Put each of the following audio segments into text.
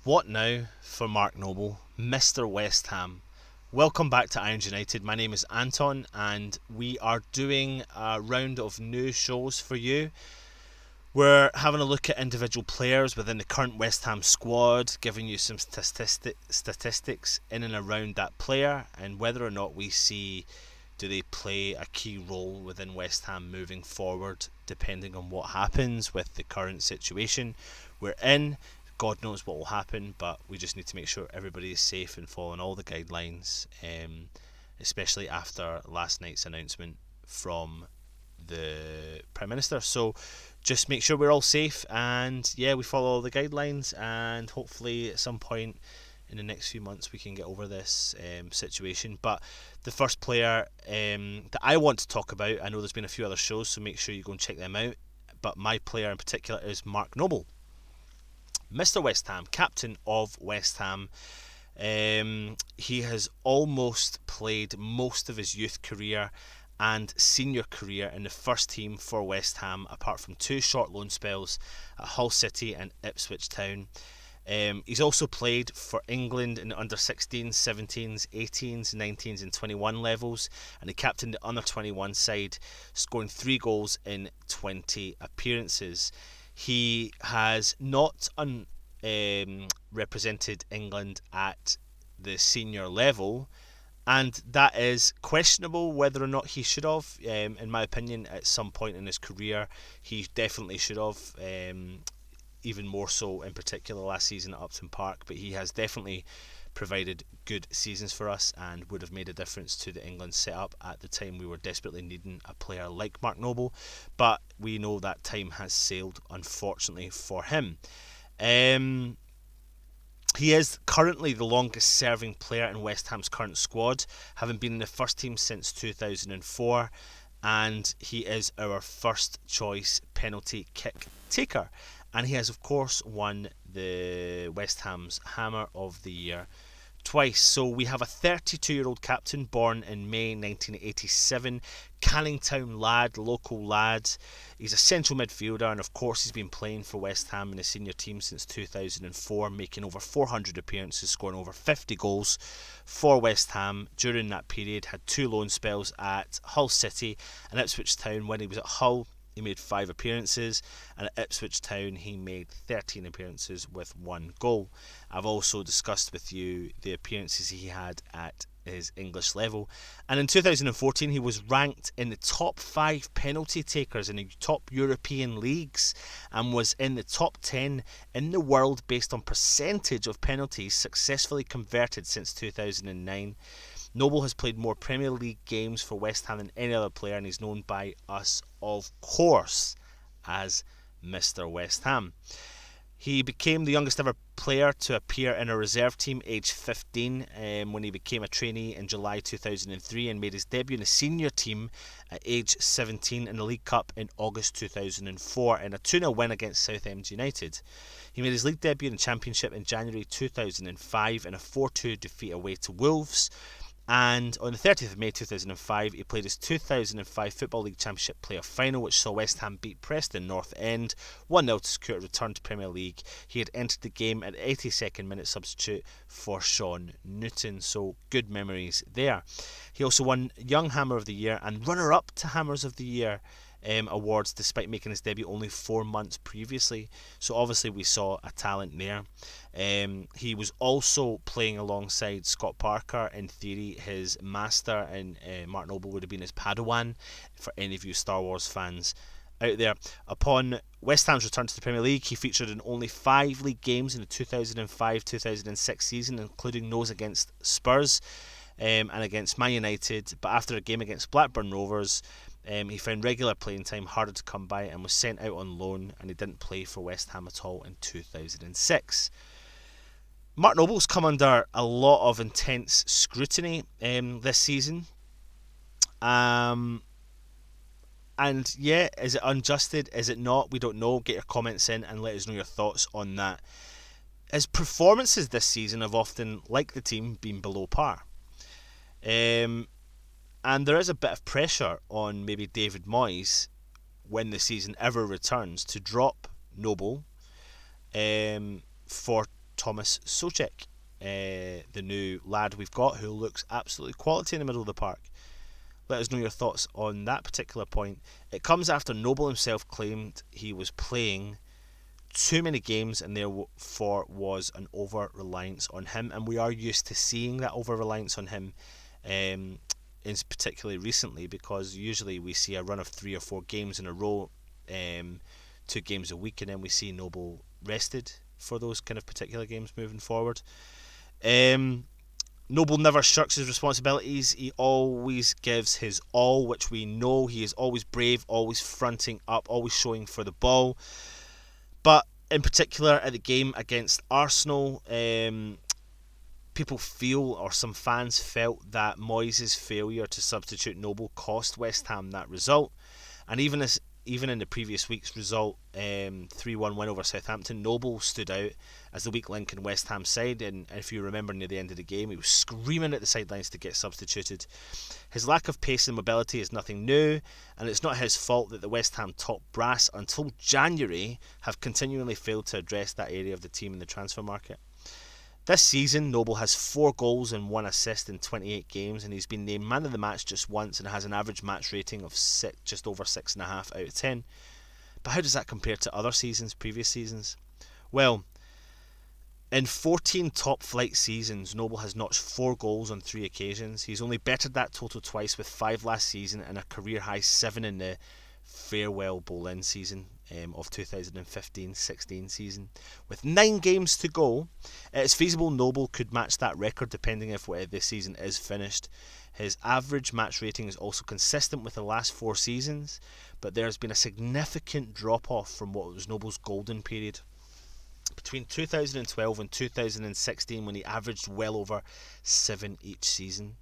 What now for Mark Noble, Mr. West Ham? Welcome back to Irons United. My name is Anton, and we are doing a round of new shows for you. We're having a look at individual players within the current West Ham squad, giving you some statistics in and around that player, and whether or not we see do they play a key role within West Ham moving forward, depending on what happens with the current situation we're in. God knows what will happen, but we just need to make sure everybody is safe and following all the guidelines, especially after last night's announcement from the Prime Minister. So just make sure we're all safe, and yeah, we follow all the guidelines, and hopefully at some point in the next few months we can get over this situation. But the first player that I want to talk about, I know there's been a few other shows, so make sure you go and check them out, but my player in particular is Mark Noble, Mr. West Ham, captain of West Ham. He has almost played most of his youth career and senior career in the first team for West Ham, apart from two short loan spells at Hull City and Ipswich Town. He's also played for England in the under 16s, 17s, 18s, 19s and 21 levels, and he captained the under 21 side, scoring 3 goals in 20 appearances. He has not represented England at the senior level, and that is questionable whether or not he should have. In my opinion, at some point in his career, he definitely should have. Even more so in particular last season at Upton Park, but he has definitely provided good seasons for us and would have made a difference to the England setup at the time we were desperately needing a player like Mark Noble, but we know that time has sailed, unfortunately for him. He is currently the longest serving player in West Ham's current squad, having been in the first team since 2004, and he is our first choice penalty kick taker. And he has, of course, won the West Ham's Hammer of the Year twice. So we have a 32-year-old captain born in May 1987, Canning Town lad, local lad. He's a central midfielder, and of course he's been playing for West Ham in the senior team since 2004, making over 400 appearances, scoring over 50 goals for West Ham during that period. Had 2 loan spells at Hull City and Ipswich Town. When he was at Hull, he made 5 appearances, and at Ipswich Town he made 13 appearances with 1 goal. I've also discussed with you the appearances he had at his English level, and in 2014 he was ranked in the top 5 penalty takers in the top European leagues, and was in the top 10 in the world based on percentage of penalties successfully converted since 2009. Noble has played more Premier League games for West Ham than any other player, and he's known by us, of course, as Mr. West Ham. He became the youngest ever player to appear in a reserve team, aged 15, when he became a trainee in July 2003, and made his debut in the senior team at age 17 in the League Cup in August 2004 in a 2-0 win against Southend United. He made his league debut in the Championship in January 2005 in a 4-2 defeat away to Wolves. And on the 30th of May 2005, he played his 2005 Football League Championship playoff final, which saw West Ham beat Preston North End 1-0 to secure a return to Premier League. He had entered the game at the 82nd minute substitute for Sean Newton, so good memories there. He also won Young Hammer of the Year and runner-up to Hammers of the Year awards, despite making his debut only 4 months previously. So obviously we saw a talent there. He was also playing alongside Scott Parker. In theory, his master, and Mark Noble would have been his Padawan, for any of you Star Wars fans out there. Upon West Ham's return to the Premier League, he featured in only 5 league games in the 2005-2006 season, including those against Spurs and against Man United. But after a game against Blackburn Rovers, he found regular playing time harder to come by and was sent out on loan, and he didn't play for West Ham at all in 2006. Mark Noble's come under a lot of intense scrutiny this season. And yeah, is it unjusted? Is it not? We don't know. Get your comments in and let us know your thoughts on that. His performances this season have often, like the team, been below par. And there is a bit of pressure on maybe David Moyes, when the season ever returns, to drop Noble for Thomas Soucek, the new lad we've got, who looks absolutely quality in the middle of the park. Let us know your thoughts on that particular point. It comes after Noble himself claimed he was playing too many games and therefore was an over-reliance on him, and we are used to seeing that over-reliance on him, particularly recently, because usually we see a run of 3 or 4 games in a row, 2 games a week, and then we see Noble rested for those kind of particular games moving forward. Noble never shirks his responsibilities. He always gives his all, which we know. He is always brave, always fronting up, always showing for the ball. But in particular at the game against Arsenal, people feel, or some fans felt, that Moyes' failure to substitute Noble cost West Ham that result. And even in the previous week's result, 3-1 win over Southampton, Noble stood out as the weak link in West Ham's side, and if you remember near the end of the game, he was screaming at the sidelines to get substituted. His lack of pace and mobility is nothing new, and it's not his fault that the West Ham top brass until January have continually failed to address that area of the team in the transfer market. This season, Noble has 4 goals and 1 assist in 28 games, and he's been named man of the match just once and has an average match rating of just over 6.5 out of 10. But how does that compare to other seasons, previous seasons? Well, in 14 top flight seasons, Noble has notched 4 goals on 3 occasions. He's only bettered that total twice, with 5 last season and a career high 7 in the farewell Boleyn season of 2015-16 season. With 9 games to go, it's feasible Noble could match that record depending if this season is finished. His average match rating is also consistent with the last 4 seasons, but there has been a significant drop off from what was Noble's golden period between 2012 and 2016, when he averaged well over 7 each season.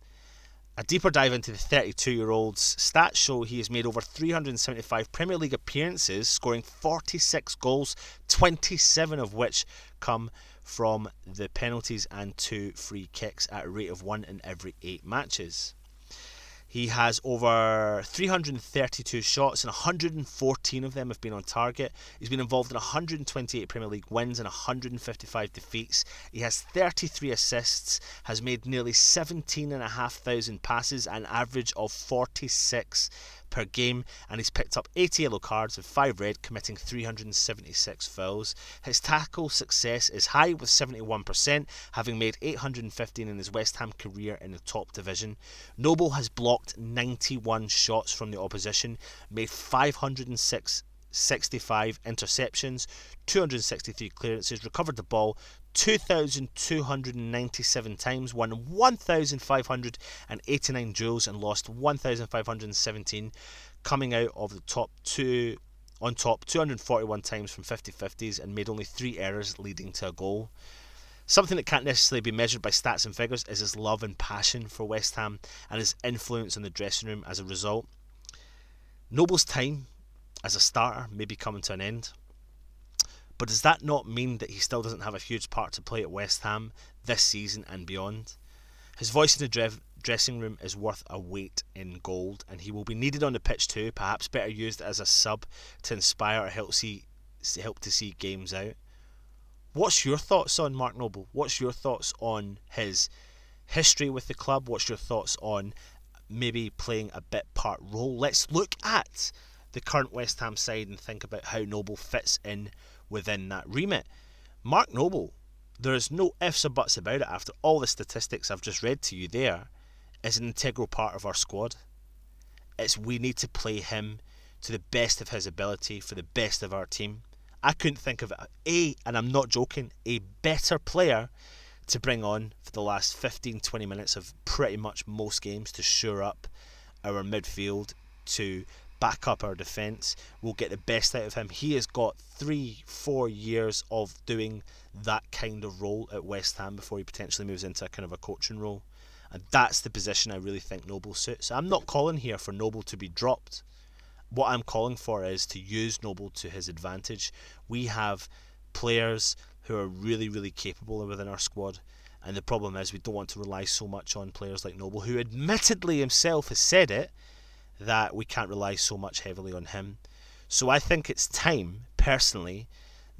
A deeper dive into the 32-year-old's stats show he has made over 375 Premier League appearances, scoring 46 goals, 27 of which come from the penalties and 2 free kicks at a rate of 1 in every 8 matches. He has over 332 shots, and 114 of them have been on target. He's been involved in 128 Premier League wins and 155 defeats. He has 33 assists, has made nearly 17,500 passes, an average of 46 per game, and he's picked up 80 yellow cards and 5 red, committing 376 fouls. His tackle success is high, with 71%, having made 815 in his West Ham career in the top division. Noble has blocked 91 shots from the opposition, made 565 interceptions, 263 clearances, recovered the ball 2,297 times, won 1,589 duels and lost 1,517, coming out of the top 241 times from 50-50s, and made only 3 errors leading to a goal. Something that can't necessarily be measured by stats and figures is his love and passion for West Ham and his influence in the dressing room as a result. Noble's time as a starter may be coming to an end, but does that not mean that he still doesn't have a huge part to play at West Ham this season and beyond? His voice in the dressing room is worth a weight in gold, and he will be needed on the pitch too, perhaps better used as a sub to inspire or help to see games out. What's your thoughts on Mark Noble? What's your thoughts on his history with the club? What's your thoughts on maybe playing a bit part role? Let's look at the current West Ham side and think about how Noble fits in within that remit. Mark Noble, there is no ifs or buts about it, after all the statistics I've just read to you there, is an integral part of our squad. We need to play him to the best of his ability for the best of our team. I couldn't think of and I'm not joking, a better player to bring on for the last 15-20 minutes of pretty much most games to shore up our midfield, to back up our defence. We'll get the best out of him. He has got 3-4 years of doing that kind of role at West Ham before he potentially moves into a kind of a coaching role, and that's the position I really think Noble suits. I'm not calling here for Noble to be dropped. What I'm calling for is to use Noble to his advantage. We have players who are really, really capable within our squad, and the problem is we don't want to rely so much on players like Noble, who admittedly himself has said it, that we can't rely so much heavily on him. So I think it's time, personally,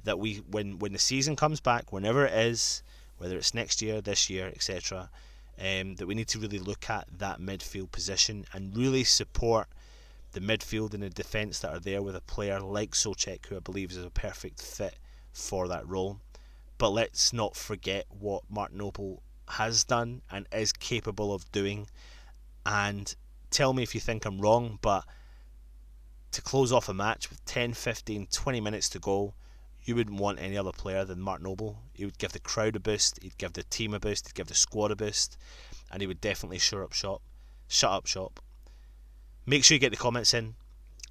that when the season comes back, whenever it is, whether it's next year, this year, etc., that we need to really look at that midfield position and really support the midfield and the defence that are there with a player like Souček, who I believe is a perfect fit for that role. But let's not forget what Mark Noble has done and is capable of doing. And tell me if you think I'm wrong, but to close off a match with 10, 15, 20 minutes to go, you wouldn't want any other player than Mark Noble. He would give the crowd a boost, he'd give the team a boost, he'd give the squad a boost, and he would definitely shut up shop. Make sure you get the comments in.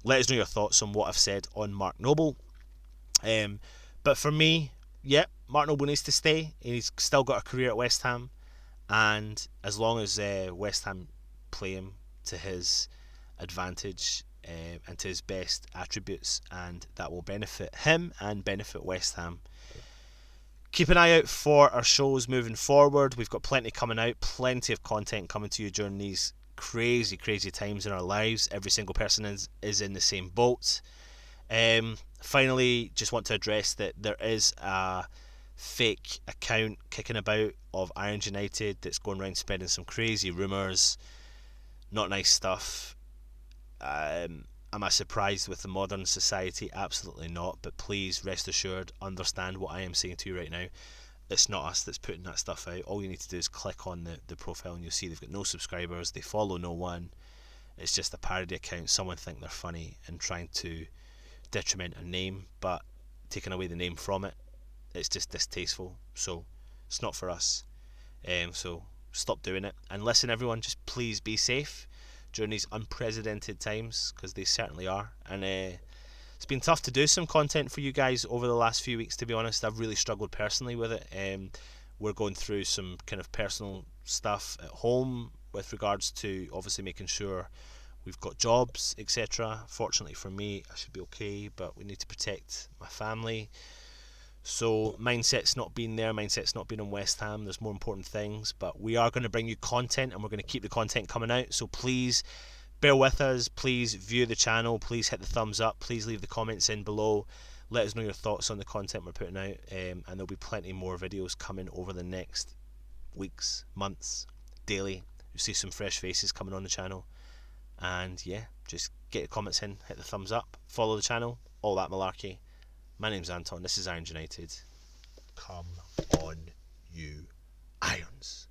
Let us know your thoughts on what I've said on Mark Noble. But for me, Mark Noble needs to stay. He's still got a career at West Ham, and as long as West Ham play him to his advantage and to his best attributes, and that will benefit him and benefit West Ham. Keep an eye out for our shows moving forward. We've got plenty coming out, plenty of content coming to you during these crazy times in our lives. Every single person is in the same boat. Finally, just want to address that there is a fake account kicking about of Irons United that's going around spreading some crazy rumours, not nice stuff. Am I surprised with the modern society? Absolutely not. But please rest assured, understand what I am saying to you right now. It's not us that's putting that stuff out. All you need to do is click on the profile and you'll see they've got no subscribers, they follow no one. It's just a parody account. Someone think they're funny and trying to detriment a name, but taking away the name from it, it's just distasteful. So it's not for us. So stop doing it. And listen, everyone, just please be safe during these unprecedented times, because they certainly are. And it's been tough to do some content for you guys over the last few weeks, to be honest. I've really struggled personally with it. We're going through some kind of personal stuff at home with regards to obviously making sure we've got jobs, etc. Fortunately for me, I should be okay, but we need to protect my family. So mindset's not been there, mindset's not been on West Ham. There's more important things, but we are going to bring you content and we're going to keep the content coming out. So please bear with us, please view the channel, please hit the thumbs up, please leave the comments in below. Let us know your thoughts on the content we're putting out, and there'll be plenty more videos coming over the next weeks, months, daily. You'll see some fresh faces coming on the channel. And just get your comments in, hit the thumbs up, follow the channel, all that malarkey. My name's Anton, this is Irons United. Come on, you Irons.